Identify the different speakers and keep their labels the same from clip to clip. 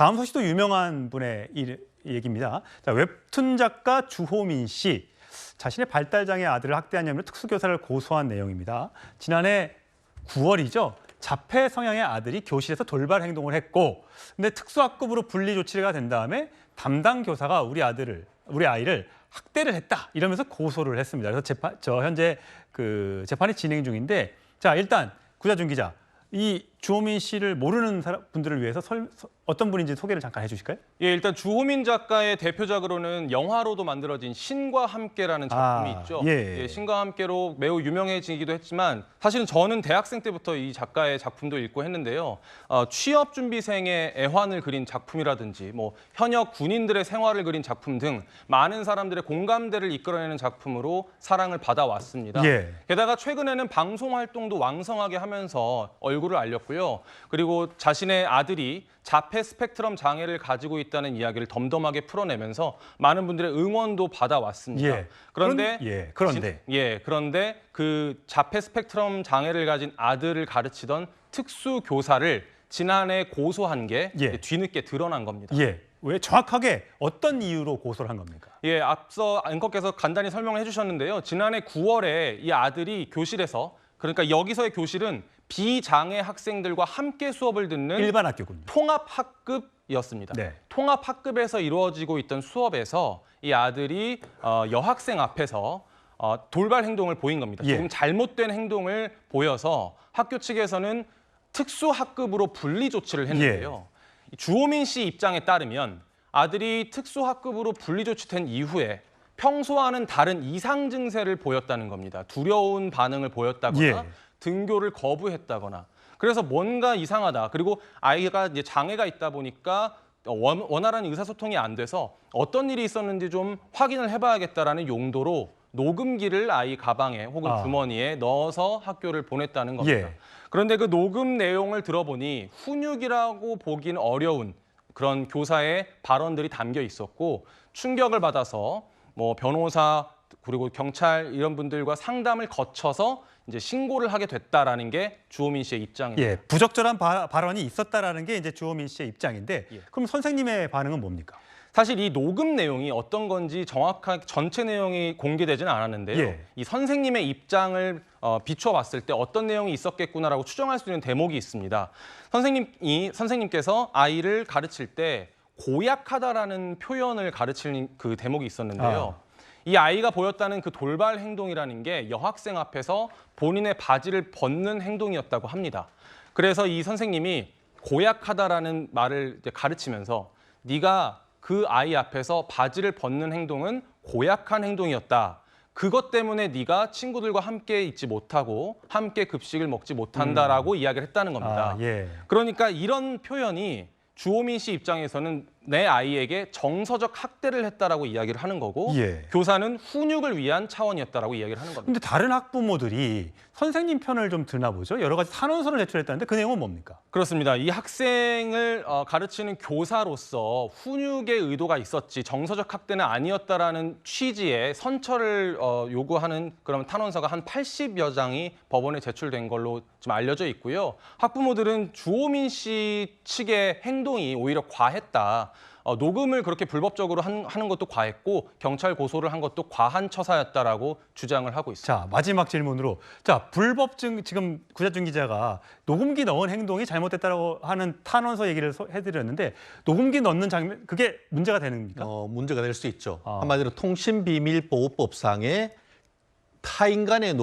Speaker 1: 다음 소식도 유명한 분의 얘기입니다. 자, 웹툰 작가 주호민 씨. 자신의 발달장애 아들을 학대한 혐의로 특수교사를 고소한 내용입니다. 지난해 9월이죠. 자폐 성향의 아들이 교실에서 돌발 행동을 했고, 근데 특수학급으로 분리 조치가 된 다음에 담당 교사가 우리 아이를 학대를 했다 이러면서 고소를 했습니다. 그래서 현재 재판이 진행 중인데, 자, 일단 구자준 기자, 이 주호민 씨를 모르는 분들을 위해서 어떤 분인지 소개를 잠깐 해주실까요?
Speaker 2: 예, 일단 주호민 작가의 대표작으로는 영화로도 만들어진 신과 함께라는 작품이 있죠.
Speaker 1: 예.
Speaker 2: 예, 신과 함께로 매우 유명해지기도 했지만 사실은 저는 대학생 때부터 이 작가의 작품도 읽고 했는데요. 취업 준비생의 애환을 그린 작품이라든지 뭐 현역 군인들의 생활을 그린 작품 등 많은 사람들의 공감대를 이끌어내는 작품으로 사랑을 받아왔습니다.
Speaker 1: 예.
Speaker 2: 게다가 최근에는 방송 활동도 왕성하게 하면서 얼굴을 알렸고요. 그리고 자신의 아들이 자폐 스펙트럼 장애를 가지고 있다는 이야기를 덤덤하게 풀어내면서 많은 분들의 응원도 받아왔습니다.
Speaker 1: 예.
Speaker 2: 그런데 그런데 그 자폐 스펙트럼 장애를 가진 아들을 가르치던 특수 교사를 지난해 고소한 게 뒤늦게 드러난 겁니다.
Speaker 1: 예. 왜 정확하게 어떤 이유로 고소를 한 겁니까?
Speaker 2: 예, 앞서 앵커께서 간단히 설명을 해주셨는데요. 지난해 9월에 이 아들이 교실에서, 그러니까 여기서의 교실은 비장애 학생들과 함께 수업을 듣는
Speaker 1: 일반 학교군요.
Speaker 2: 통합학급이었습니다.
Speaker 1: 네.
Speaker 2: 통합학급에서 이루어지고 있던 수업에서 이 아들이 여학생 앞에서 돌발 행동을 보인 겁니다. 조금 잘못된 행동을 보여서 학교 측에서는 특수학급으로 분리 조치를 했는데요. 주호민 씨 입장에 따르면 아들이 특수학급으로 분리 조치된 이후에 평소와는 다른 이상 증세를 보였다는 겁니다. 두려운 반응을 보였다거나 등교를 거부했다거나. 그래서 뭔가 이상하다. 그리고 아이가 이제 장애가 있다 보니까 원활한 의사소통이 안 돼서 어떤 일이 있었는지 좀 확인을 해봐야겠다라는 용도로 녹음기를 아이 가방에 혹은 주머니에 넣어서 학교를 보냈다는 겁니다. 그런데 그 녹음 내용을 들어보니 훈육이라고 보긴 어려운 그런 교사의 발언들이 담겨 있었고, 충격을 받아서 뭐 변호사 그리고 경찰 이런 분들과 상담을 거쳐서 이제 신고를 하게 됐다라는 게 주호민 씨의 입장입니다.
Speaker 1: 예, 부적절한 발언이 있었다라는 게 이제 주호민 씨의 입장인데, 그럼 선생님의 반응은 뭡니까?
Speaker 2: 사실 이 녹음 내용이 어떤 건지 정확하게 전체 내용이 공개되지는 않았는데요. 이 선생님의 입장을 비춰봤을 때 어떤 내용이 있었겠구나라고 추정할 수 있는 대목이 있습니다. 선생님께서 아이를 가르칠 때 고약하다라는 표현을 가르치는 그 대목이 있었는데요. 이 아이가 보였다는 그 돌발 행동이라는 게 여학생 앞에서 본인의 바지를 벗는 행동이었다고 합니다. 그래서 이 선생님이 고약하다라는 말을 이제 가르치면서 네가 그 아이 앞에서 바지를 벗는 행동은 고약한 행동이었다. 그것 때문에 네가 친구들과 함께 있지 못하고 함께 급식을 먹지 못한다라고 이야기를 했다는 겁니다. 그러니까 이런 표현이 주호민 씨 입장에서는 내 아이에게 정서적 학대를 했다라고 이야기를 하는 거고, 교사는 훈육을 위한 차원이었다라고 이야기를 하는 겁니다.
Speaker 1: 근데 다른 학부모들이 선생님 편을 좀 드나 보죠. 여러 가지 탄원서를 제출했다는데 그 내용은 뭡니까?
Speaker 2: 그렇습니다. 이 학생을 가르치는 교사로서 훈육의 의도가 있었지 정서적 학대는 아니었다라는 취지의 선처를 요구하는 그런 탄원서가 한 80여 장이 법원에 제출된 걸로 좀 알려져 있고요. 학부모들은 주호민 씨 측의 행동이 오히려 과했다. 녹음을 그렇게 불법적으로 하는 것도 과했고 경찰 고소를 한 것도 과한 처사였다라고 주장을 하고 있습니다.
Speaker 1: 자, 마지막 질문으로, 자, 지금 구자준 기자가 녹음기 넣은 행동이 잘못됐다고 하는 탄원서 얘기를 해드렸는데, 녹음기 넣는 장면, 그게 문제가 되는입니까?
Speaker 3: 문제가 될 수 있죠. 한마디로 통신비밀보호법상의 타인간의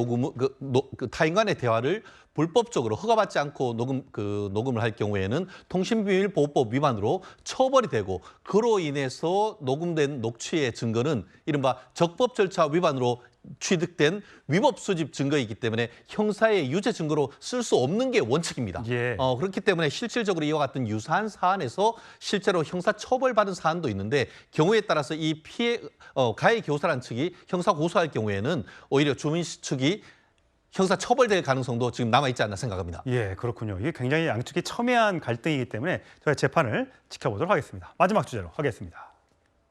Speaker 3: 타인간의 대화를 불법적으로 허가받지 않고 녹음을 할 경우에는 통신비밀보호법 위반으로 처벌이 되고, 그로 인해서 녹음된 녹취의 증거는 이른바 적법 절차 위반으로 취득된 위법 수집 증거이기 때문에 형사의 유죄 증거로 쓸 수 없는 게 원칙입니다. 그렇기 때문에 실질적으로 이와 같은 유사한 사안에서 실제로 형사 처벌받은 사안도 있는데, 경우에 따라서 이 가해 교사란 측이 형사 고소할 경우에는 오히려 주민 씨 측이 형사 처벌될 가능성도 지금 남아있지 않나 생각합니다.
Speaker 1: 그렇군요. 이게 굉장히 양측이 첨예한 갈등이기 때문에 저희 재판을 지켜보도록 하겠습니다. 마지막 주제로 하겠습니다.